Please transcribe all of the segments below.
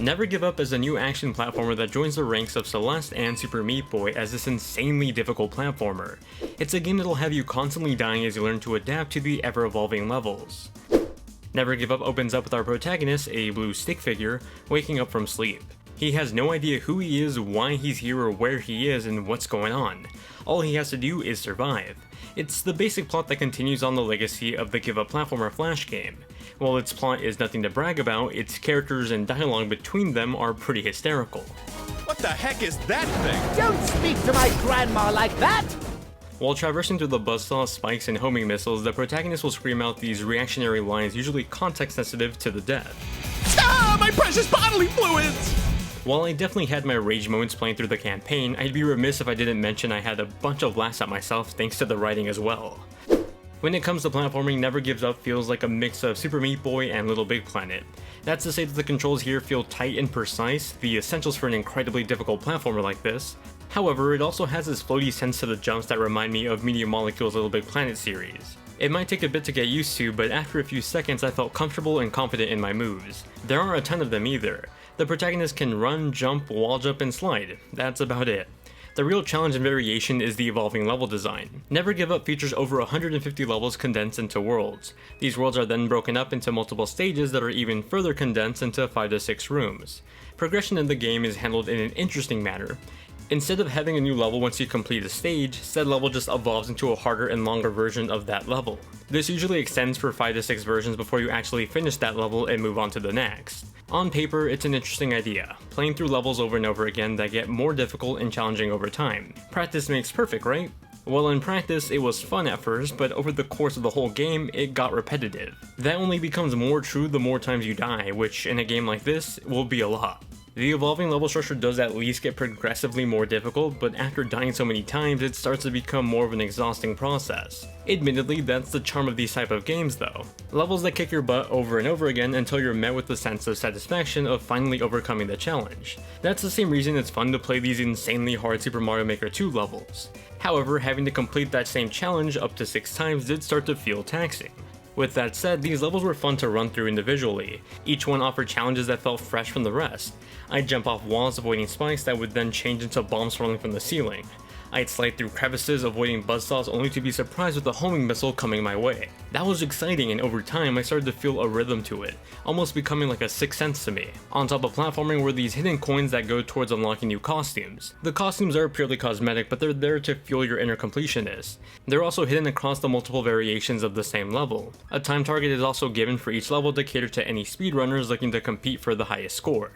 Never Give Up is a new action platformer that joins the ranks of Celeste and Super Meat Boy as this insanely difficult platformer. It's a game that'll have you constantly dying as you learn to adapt to the ever-evolving levels. Never Give Up opens up with our protagonist, a blue stick figure, waking up from sleep. He has no idea who he is, why he's here, or where he is, and what's going on. All he has to do is survive. It's the basic plot that continues on the legacy of the Give Up platformer Flash game. While its plot is nothing to brag about, its characters and dialogue between them are pretty hysterical. What the heck is that thing? Don't speak to my grandma like that! While traversing through the buzzsaw, spikes, and homing missiles, the protagonist will scream out these reactionary lines, usually context-sensitive to the death. Ah, my precious bodily fluids! While I definitely had my rage moments playing through the campaign, I'd be remiss if I didn't mention I had a bunch of laughs at myself thanks to the writing as well. When it comes to platforming, Never Gives Up feels like a mix of Super Meat Boy and Little Big Planet. That's to say that the controls here feel tight and precise, the essentials for an incredibly difficult platformer like this. However, it also has this floaty sense to the jumps that remind me of Media Molecule's Little Big Planet series. It might take a bit to get used to, but after a few seconds I felt comfortable and confident in my moves. There aren't a ton of them either. The protagonist can run, jump, wall jump, and slide. That's about it. The real challenge and variation is the evolving level design. Never Give Up features over 150 levels condensed into worlds. These worlds are then broken up into multiple stages that are even further condensed into 5 to 6 rooms. Progression in the game is handled in an interesting manner. Instead of having a new level once you complete a stage, said level just evolves into a harder and longer version of that level. This usually extends for 5 to 6 versions before you actually finish that level and move on to the next. On paper, it's an interesting idea, playing through levels over and over again that get more difficult and challenging over time. Practice makes perfect, right? Well, in practice, it was fun at first, but over the course of the whole game, it got repetitive. That only becomes more true the more times you die, which in a game like this, will be a lot. The evolving level structure does at least get progressively more difficult, but after dying so many times, it starts to become more of an exhausting process. Admittedly, that's the charm of these type of games though. Levels that kick your butt over and over again until you're met with the sense of satisfaction of finally overcoming the challenge. That's the same reason it's fun to play these insanely hard Super Mario Maker 2 levels. However, having to complete that same challenge up to 6 times did start to feel taxing. With that said, these levels were fun to run through individually. Each one offered challenges that felt fresh from the rest. I'd jump off walls avoiding spikes that would then change into bombs falling from the ceiling. I'd slide through crevices avoiding buzzsaws only to be surprised with a homing missile coming my way. That was exciting, and over time I started to feel a rhythm to it, almost becoming like a sixth sense to me. On top of platforming were these hidden coins that go towards unlocking new costumes. The costumes are purely cosmetic, but they're there to fuel your inner completionist. They're also hidden across the multiple variations of the same level. A time target is also given for each level to cater to any speedrunners looking to compete for the highest score.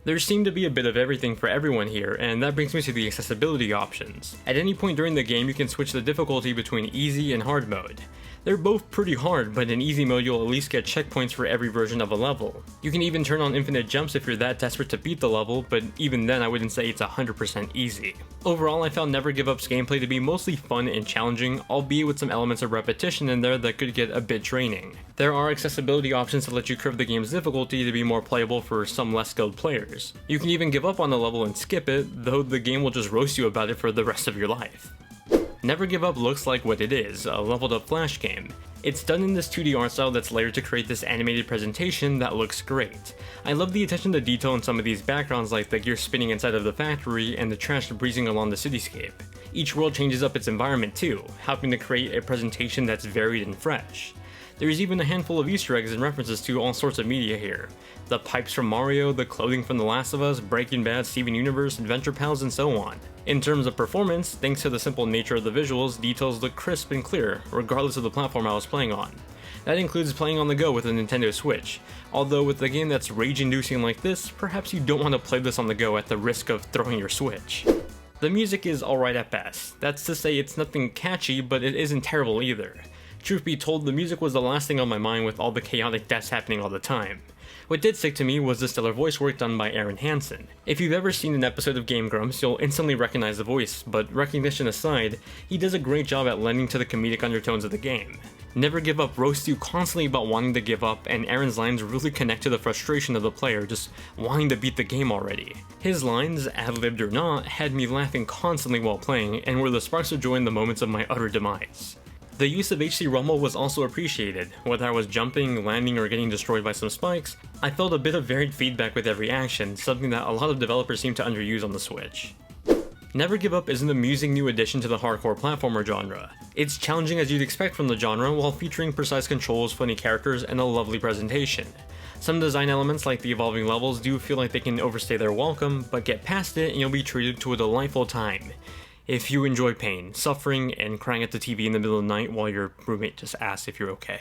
There seemed to be a bit of everything for everyone here, and that brings me to the accessibility options. At any point during the game you can switch the difficulty between easy and hard mode. They're both pretty hard, but in easy mode you'll at least get checkpoints for every version of a level. You can even turn on infinite jumps if you're that desperate to beat the level, but even then I wouldn't say it's 100% easy. Overall, I found Never Give Up's gameplay to be mostly fun and challenging, albeit with some elements of repetition in there that could get a bit draining. There are accessibility options to let you curve the game's difficulty to be more playable for some less skilled players. You can even give up on the level and skip it, though the game will just roast you about it for the rest of your life. Never Give Up looks like what it is, a leveled up Flash game. It's done in this 2D art style that's layered to create this animated presentation that looks great. I love the attention to detail in some of these backgrounds, like the gear spinning inside of the factory and the trash breezing along the cityscape. Each world changes up its environment too, helping to create a presentation that's varied and fresh. There's even a handful of Easter eggs and references to all sorts of media here. The pipes from Mario, the clothing from The Last of Us, Breaking Bad, Steven Universe, Adventure Pals, and so on. In terms of performance, thanks to the simple nature of the visuals, details look crisp and clear, regardless of the platform I was playing on. That includes playing on the go with a Nintendo Switch, although with a game that's rage-inducing like this, perhaps you don't want to play this on the go at the risk of throwing your Switch. The music is alright at best. That's to say it's nothing catchy, but it isn't terrible either. Truth be told, the music was the last thing on my mind with all the chaotic deaths happening all the time. What did stick to me was the stellar voice work done by Aaron Hansen. If you've ever seen an episode of Game Grumps, you'll instantly recognize the voice, but recognition aside, he does a great job at lending to the comedic undertones of the game. Never Give Up roasts you constantly about wanting to give up, and Aaron's lines really connect to the frustration of the player just wanting to beat the game already. His lines, ad-libbed or not, had me laughing constantly while playing, and were the sparks of joy in the moments of my utter demise. The use of HC Rumble was also appreciated. Whether I was jumping, landing, or getting destroyed by some spikes, I felt a bit of varied feedback with every action, something that a lot of developers seem to underuse on the Switch. Never Give Up is an amusing new addition to the hardcore platformer genre. It's challenging as you'd expect from the genre while featuring precise controls, funny characters, and a lovely presentation. Some design elements like the evolving levels do feel like they can overstay their welcome, but get past it and you'll be treated to a delightful time. If you enjoy pain, suffering, and crying at the TV in the middle of the night while your roommate just asks if you're okay.